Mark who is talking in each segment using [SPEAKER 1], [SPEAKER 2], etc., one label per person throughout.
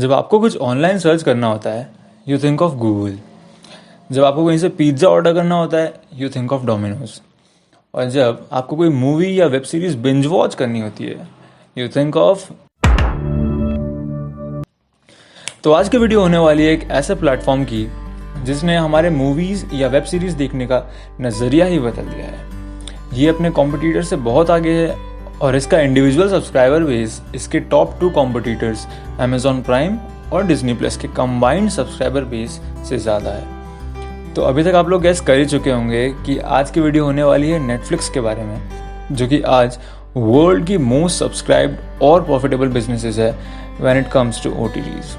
[SPEAKER 1] जब आपको कुछ ऑनलाइन सर्च करना होता है यू थिंक ऑफ गूगल। जब आपको कहीं से पिज्ज़ा ऑर्डर करना होता है यू थिंक ऑफ डोमिनोज। और जब आपको कोई मूवी या वेब सीरीज बिंज वॉच करनी होती है यू थिंक ऑफ। तो आज की वीडियो होने वाली है एक ऐसे प्लेटफॉर्म की जिसने हमारे मूवीज़ या वेब सीरीज़ देखने का नज़रिया ही बदल दिया है। ये अपने कॉम्पिटिटर से बहुत आगे है और इसका इंडिविजुअल सब्सक्राइबर बेस इसके टॉप 2 कॉम्पिटिटर्स अमेजॉन प्राइम और डिज्नी प्लस के कंबाइंड सब्सक्राइबर बेस से ज़्यादा है। तो अभी तक आप लोग गैस कर ही चुके होंगे कि आज की वीडियो होने वाली है नेटफ्लिक्स के बारे में, जो कि आज वर्ल्ड की मोस्ट सब्सक्राइब्ड और प्रॉफिटेबल बिजनेसेस है when it comes to OTTs।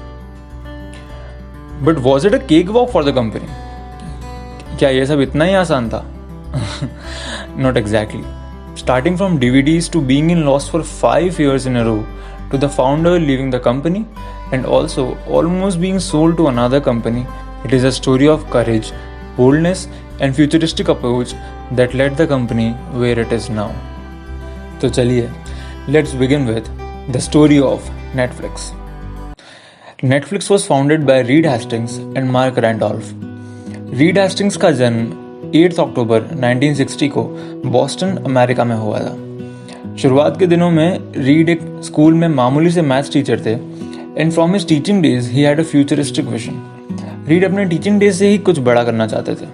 [SPEAKER 1] But was it a cakewalk for the company? क्या ये सब इतना ही आसान था? Not exactly. Starting from DVDs to being in loss for 5 years in a row, to the founder leaving the company and also almost being sold to another company, it is a story of courage, boldness and futuristic approach that led the company where it is now. तो चलिए, let's begin with the story of Netflix. Netflix was founded by Reed Hastings and Mark Randolph. Reed Hastings का जन्म 8 अक्टूबर 1960 को Boston America में हुआ था। शुरुआत के दिनों में रीड एक स्कूल में मामूली से मैथ्स टीचर थे and from his teaching days he had a futuristic vision. Read अपने टीचिंग डेज से ही कुछ बड़ा करना चाहते थे।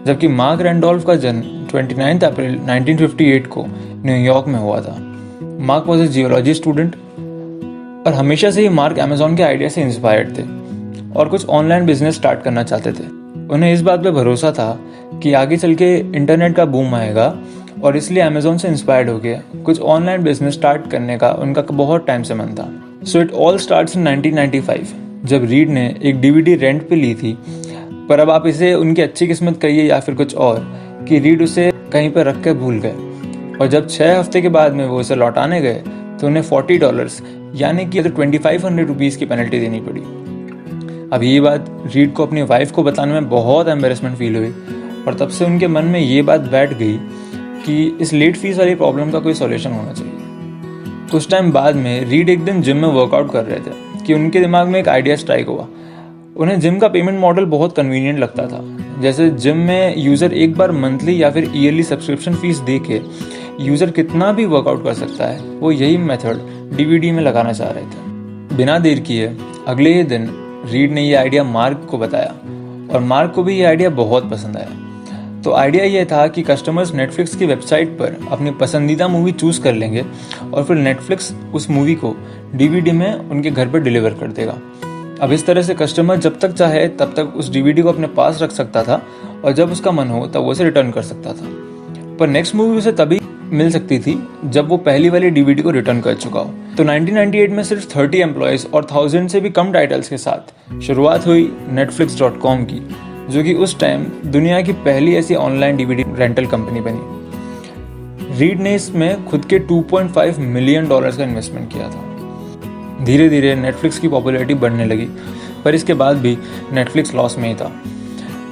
[SPEAKER 1] जबकि मार्क रैंडोल्फ का जन्म 29 अप्रैल 1958 को न्यूयॉर्क में हुआ था। Mark was a geology student और हमेशा से ही मार्क अमेजॉन के आइडिया से इंस्पायर्ड थे और कुछ ऑनलाइन बिजनेस स्टार्ट करना चाहते थे। उन्हें इस बात पे भरोसा था कि आगे चल के इंटरनेट का बूम आएगा और इसलिए अमेजोन से इंस्पायर्ड होकर कुछ ऑनलाइन बिजनेस स्टार्ट करने का उनका बहुत टाइम से मन था। So it all starts in 1995 जब रीड ने एक DVD रेंट पे ली थी। पर अब आप इसे उनकी अच्छी किस्मत कहिए या फिर कुछ और कि रीड उसे कहीं पर रख कर भूल गए और जब 6 हफ्ते के बाद में वो उसे लौटाने गए तो उन्हें $40 यानी कि 2500 रुपीज़ की पेनल्टी देनी पड़ी। अब ये बात रीड को अपनी वाइफ को बताने में बहुत एम्बेरसमेंट फील हुई और तब से उनके मन में ये बात बैठ गई कि इस लेट फीस वाली प्रॉब्लम का कोई सॉल्यूशन होना चाहिए। कुछ टाइम बाद में रीड एक दिन जिम में वर्कआउट कर रहे थे कि उनके दिमाग में एक आइडिया स्ट्राइक हुआ। उन्हें जिम का पेमेंट मॉडल बहुत कन्वीनियंट लगता था। जैसे जिम में यूज़र एक बार मंथली या फिर ईयरली सब्सक्रिप्शन फीस दे के यूज़र कितना भी वर्कआउट कर सकता है, वो यही मेथड DVD में लगाना चाह रहे थे। बिना देर किए अगले ही दिन रीड ने ये आइडिया मार्क को बताया और मार्क को भी ये आइडिया बहुत पसंद आया। तो आइडिया ये था कि कस्टमर्स नेटफ्लिक्स की वेबसाइट पर अपनी पसंदीदा मूवी चूज़ कर लेंगे और फिर नेटफ्लिक्स उस मूवी को DVD में उनके घर पर डिलीवर कर देगा। अब इस तरह से कस्टमर जब तक चाहे तब तक उस DVD को अपने पास रख सकता था और जब उसका मन हो तब वो उसे रिटर्न कर सकता था। पर नेक्स्ट मूवी उसे तभी मिल सकती थी जब वो पहली वाली DVD को रिटर्न कर चुका हो। तो 1998 में सिर्फ 30 एम्प्लॉयज़ और 1000 से भी कम टाइटल्स के साथ शुरुआत हुई netflix.com की, जो कि उस टाइम दुनिया की पहली ऐसी ऑनलाइन DVD रेंटल कंपनी बनी। रीड ने इसमें खुद के $2.5 मिलियन का इन्वेस्टमेंट किया था। धीरे धीरे नेटफ्लिक्स की पॉपुलैरिटी बढ़ने लगी, पर इसके बाद भी नेटफ्लिक्स लॉस में ही था।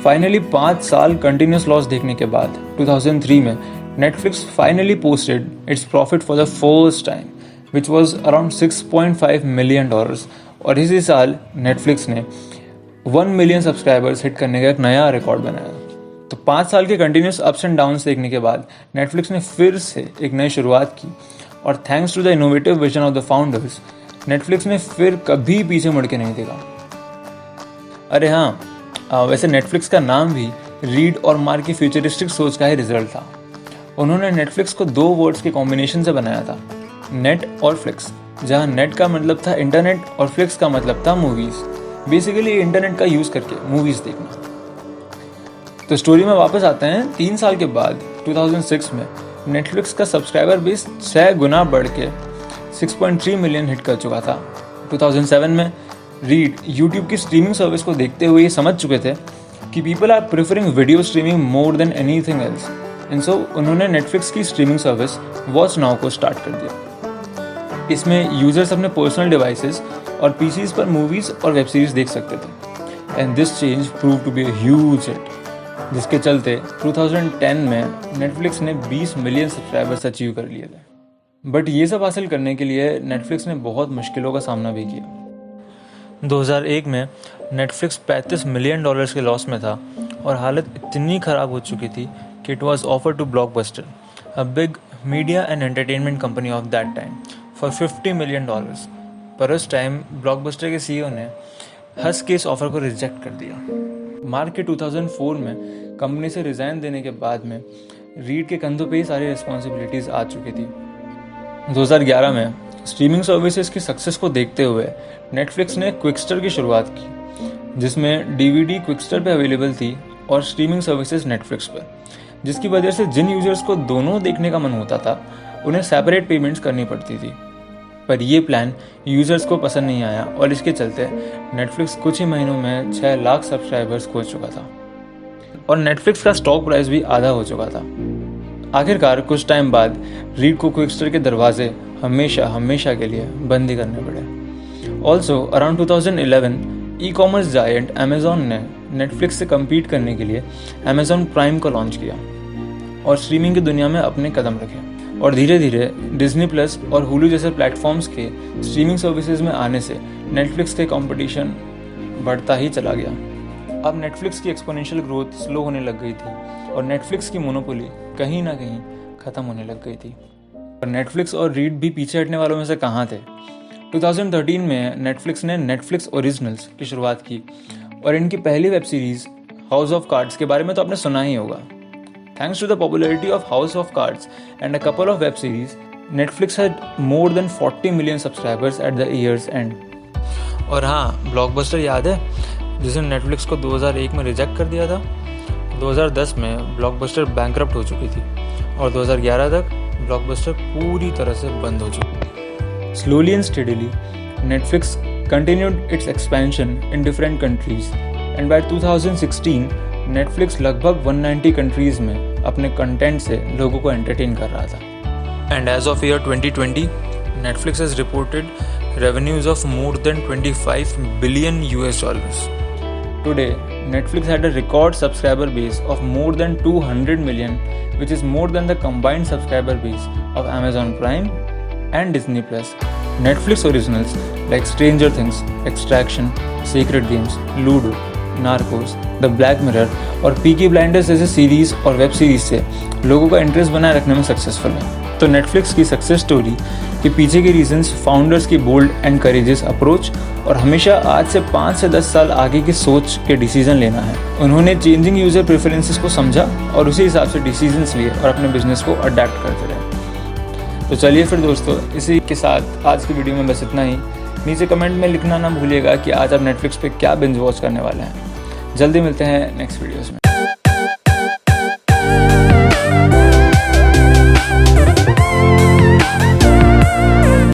[SPEAKER 1] फाइनली 5 साल कंटिन्यूस लॉस देखने के बाद 2003 में Netflix finally posted its profit for the first time which was around $6.5 million और इसी साल नेटफ्लिक्स ने 1 मिलियन सब्सक्राइबर्स हिट करने का एक नया रिकॉर्ड बनाया। तो 5 साल के कंटिन्यूस अप्स एंड डाउन्स देखने के बाद नेटफ्लिक्स ने फिर से एक नई शुरुआत की और thanks to the innovative vision of the founders Netflix ने फिर कभी पीछे मुड़ के नहीं देखा। अरे हाँ, वैसे नेटफ्लिक्स का नाम भी रीड और मार्क की फ्यूचरिस्टिक सोच का ही रिजल्ट था। उन्होंने नेटफ्लिक्स को 2 वर्ड्स के कॉम्बिनेशन से बनाया था, नेट और फ्लिक्स, जहाँ नेट का मतलब था इंटरनेट और फ्लिक्स का मतलब था मूवीज़। बेसिकली इंटरनेट का यूज़ करके मूवीज़ देखना। तो स्टोरी में वापस आते हैं। 3 साल के बाद 2006 में नेटफ्लिक्स का सब्सक्राइबर बेस 6 गुना बढ़ के 6.3 मिलियन हिट कर चुका था। 2007 में रीड यूट्यूब की स्ट्रीमिंग सर्विस को देखते हुए ये समझ चुके थे कि people are preferring video streaming more than anything else, and so उन्होंने नेटफ्लिक्स की स्ट्रीमिंग सर्विस वॉच नाउ को स्टार्ट कर दिया। इसमें यूजर्स अपने पर्सनल डिवाइसेस और PCs पर मूवीज़ और वेब सीरीज देख सकते थे and this change prove to be a huge hit, जिसके चलते 2010 में नेटफ्लिक्स ने 20 मिलियन सब्सक्राइबर्स अचीव कर लिए थे। बट ये सब हासिल करने के लिए नेटफ्लिक्स ने बहुत मुश्किलों का सामना भी किया। 2001 में नेटफ्लिक्स $35 मिलियन के लॉस में था और हालत इतनी ख़राब हो चुकी थी कि it was offer to Blockbuster, a big media and entertainment company of that time, for $50 million. पर उस टाइम ब्लॉकबस्टर के सीईओ ने हंस के इस ऑफर को रिजेक्ट कर दिया। मार्च के 2004 में कंपनी से रिज़ाइन देने के बाद में रीड के कंधों पे ही सारी रिस्पॉन्सिबिलिटीज़ आ चुकी थी। 2011 में स्ट्रीमिंग सर्विसेज की सक्सेस को देखते हुए नेटफ्लिक्स ने क्विकस्टर की शुरुआत की, जिसमें डीवीडी क्विकस्टर पे अवेलेबल थी और स्ट्रीमिंग सर्विसेज नेटफ्लिक्स पर, जिसकी वजह से जिन यूजर्स को दोनों देखने का मन होता था उन्हें सेपरेट पेमेंट्स करनी पड़ती थी। पर यह प्लान यूजर्स को पसंद नहीं आया और इसके चलते नेटफ्लिक्स कुछ ही महीनों में 6 लाख सब्सक्राइबर्स खो चुका था और नेटफ्लिक्स का स्टॉक प्राइस भी आधा हो चुका था। आखिरकार कुछ टाइम बाद रीड को क्विकस्टर के दरवाजे हमेशा के लिए बंद ही करने पड़े। Also around 2011 e commerce giant Amazon ने नेटफ्लिक्स से कम्पीट करने के लिए अमेजॉन प्राइम को लॉन्च किया और स्ट्रीमिंग की दुनिया में अपने कदम रखे और धीरे धीरे डिज्नी प्लस और हुलू जैसे प्लेटफॉर्म्स के स्ट्रीमिंग सर्विसेज में आने से नेटफ्लिक्स के कंपटीशन बढ़ता ही चला गया। अब नेटफ्लिक्स की एक्सपोनेंशियल ग्रोथ स्लो होने लग गई थी और नेटफ्लिक्स की मोनोपोली कहीं ना कहीं ख़त्म होने लग गई थी। पर नेटफ्लिक्स और रीड भी पीछे हटने वालों में से कहाँ थे। 2013 में नेटफ्लिक्स ने नेटफ्लिक्स ओरिजिनल्स की शुरुआत की और इनकी पहली web series house of cards के बारे में तो आपने सुना ही होगा। Thanks to the popularity of House of Cards and a couple of web series, Netflix had more than 40 million subscribers at the year's end. और हाँ, ब्लॉकबस्टर याद है जिसने नेटफ्लिक्स को 2001 में रिजेक्ट कर दिया था। 2010 में ब्लॉकबस्टर बैंकरप्ट हो चुकी थी और 2011 तक ब्लॉकबस्टर पूरी तरह से बंद हो चुकी थी। Slowly and steadily, Netflix continued its expansion in different countries and by 2016, Netflix लगभग 190 कंट्रीज में अपने कंटेंट से लोगों को एंटरटेन कर रहा था। And as of year 2020, Netflix has reported revenues of more than $25 billion. Today Netflix had a record subscriber base of more than 200 million, which is more than the combined subscriber base of Amazon Prime and Disney Plus. Netflix originals like Stranger Things, Extraction, Sacred Games, Ludo, Narcos, the black mirror और Peaky blinders जैसे series और web series से लोगों का interest बनाए रखने में successful है। तो नेटफ्लिक्स की सक्सेस स्टोरी के पीछे के रीजंस फाउंडर्स की बोल्ड एंड करेजियस अप्रोच और हमेशा आज से 5 से 10 साल आगे की सोच के डिसीजन लेना है। उन्होंने चेंजिंग यूजर प्रेफरेंसेस को समझा और उसी हिसाब से डिसीजंस लिए और अपने बिजनेस को अडेप्ट करते रहे। तो चलिए फिर दोस्तों, इसी के साथ आज की वीडियो में बस इतना ही। नीचे कमेंट में लिखना ना भूलिएगा कि आज आप नेटफ्लिक्स पे क्या बिंज वॉच करने वाले हैं। जल्दी मिलते हैं नेक्स्ट वीडियोस में।